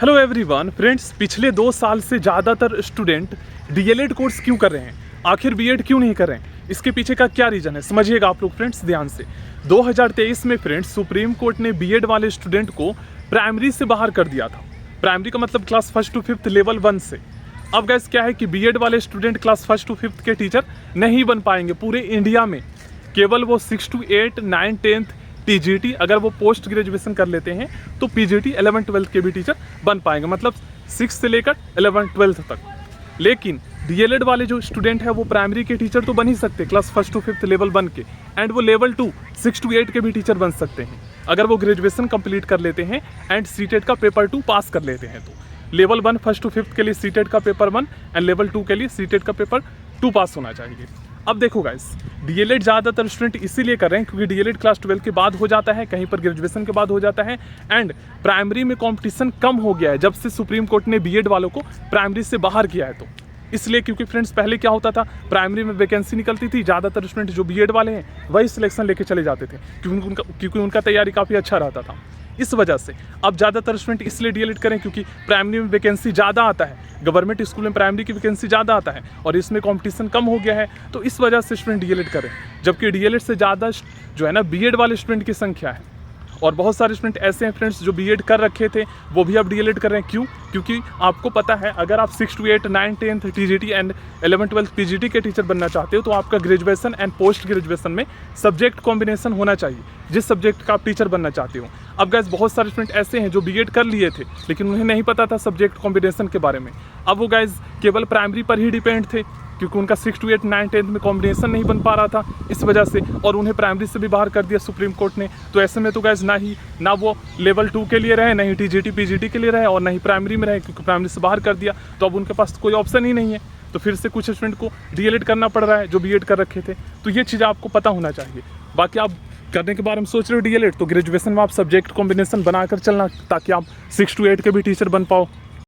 Hello everyone friends, पिछले 2 साल से ज़्यादातर स्टूडेंट डीएलएड कोर्स क्यों कर रहे हैं? आखिर बीएड क्यों नहीं कर रहे हैं? इसके पीछे का क्या रीज़न है, समझिएगा आप लोग फ्रेंड्स ध्यान से। 2023 में फ्रेंड्स सुप्रीम कोर्ट ने बीएड वाले स्टूडेंट को प्राइमरी से बाहर कर दिया था। प्राइमरी का मतलब क्लास 1 to 5 लेवल 1 से। अब गैस क्या है कि बीएड वाले स्टूडेंट क्लास 1 to 5 के टीचर नहीं बन पाएंगे पूरे इंडिया में। केवल वो 6 to 8, 9, 10 पीजीटी, अगर वो पोस्ट ग्रेजुएशन कर लेते हैं तो पीजीटी 11, 12 के भी टीचर बन पाएंगे, मतलब 6 से लेकर 11, 12 तक। लेकिन डीएलएड वाले जो स्टूडेंट है वो प्राइमरी के टीचर तो बन ही सकते क्लास 1 to 5 लेवल 1 के, एंड वो लेवल 2 6 to 8 के भी टीचर बन सकते हैं अगर वो ग्रेजुएशन कंप्लीट कर लेते हैं एंड सीटेट का पेपर 2 पास कर लेते हैं। तो लेवल 1 1st to 5th के लिए सीटेट का पेपर 1 एंड लेवल 2 के लिए सीटेट का पेपर 2 पास होना चाहिए। अब देखो गाइस, डीएलएड ज़्यादातर स्टूडेंट इसीलिए कर रहे हैं क्योंकि डीएलएड क्लास 12 के बाद हो जाता है, कहीं पर ग्रेजुएशन के बाद हो जाता है, एंड प्राइमरी में कंपटीशन कम हो गया है जब से सुप्रीम कोर्ट ने बीएड वालों को प्राइमरी से बाहर किया है। तो इसलिए क्योंकि फ्रेंड्स पहले क्या होता था, प्राइमरी में वैकेंसी निकलती थी, ज़्यादातर स्टूडेंट जो बीएड वाले हैं वही सिलेक्शन लेके चले जाते थे क्योंकि उनका तैयारी काफ़ी अच्छा रहता था। इस वजह से अब ज़्यादातर स्टूडेंट इसलिए डीएलएड करें क्योंकि प्राइमरी में वैकेंसी ज़्यादा आता है, गवर्नमेंट स्कूल में प्राइमरी की वैकेंसी ज़्यादा आता है और इसमें कंपटीशन कम हो गया है, तो इस वजह से स्टूडेंट डीएलएड करें। जबकि डीएलएड से ज़्यादा जो है ना बीएड वाले स्टूडेंट की संख्या है, और बहुत सारे स्टूडेंट ऐसे हैं फ्रेंड्स जो बीएड कर रखे थे वो भी अब डीएलएड कर रहे हैं। क्यों? क्योंकि आपको पता है अगर आप 6 to 8, 9, 10 टीजीटी एंड 11, 12 पीजीटी के टीचर बनना चाहते हो तो आपका ग्रेजुएशन एंड पोस्ट ग्रेजुएशन में सब्जेक्ट कॉम्बिनेशन होना चाहिए जिस सब्जेक्ट का आप टीचर बनना चाहते हो। अब गैस बहुत सारे स्टूडेंट ऐसे हैं जो बीएड कर लिए थे लेकिन उन्हें नहीं पता था सब्जेक्ट कॉम्बिनेशन के बारे में। अब वो गैस केवल प्राइमरी पर ही डिपेंड थे क्योंकि उनका 6 to 8, 9, 10 में कॉम्बिनेशन नहीं बन पा रहा था इस वजह से, और उन्हें प्राइमरी से भी बाहर कर दिया सुप्रीम कोर्ट ने। तो ऐसे में तो गैस ना वो लेवल 2 के लिए रहे, ना ही टीजीटी पीजीटी के लिए रहे, और ना ही प्राइमरी में रहे क्योंकि प्राइमरी से बाहर कर दिया। तो अब उनके पास कोई ऑप्शन ही नहीं है, तो फिर से कुछ स्टूडेंट को डीएलएड करना पड़ रहा है जो बीएड कर रखे थे। तो ये चीज़ आपको पता होना चाहिए। बाकी आप करने के बारे में सोच रहे हो डीएलएड, तो ग्रेजुएशन में आप सब्जेक्ट कॉम्बिनेशन बनाकर चलना ताकि आप 6 to 8 के भी टीचर बन पाओ।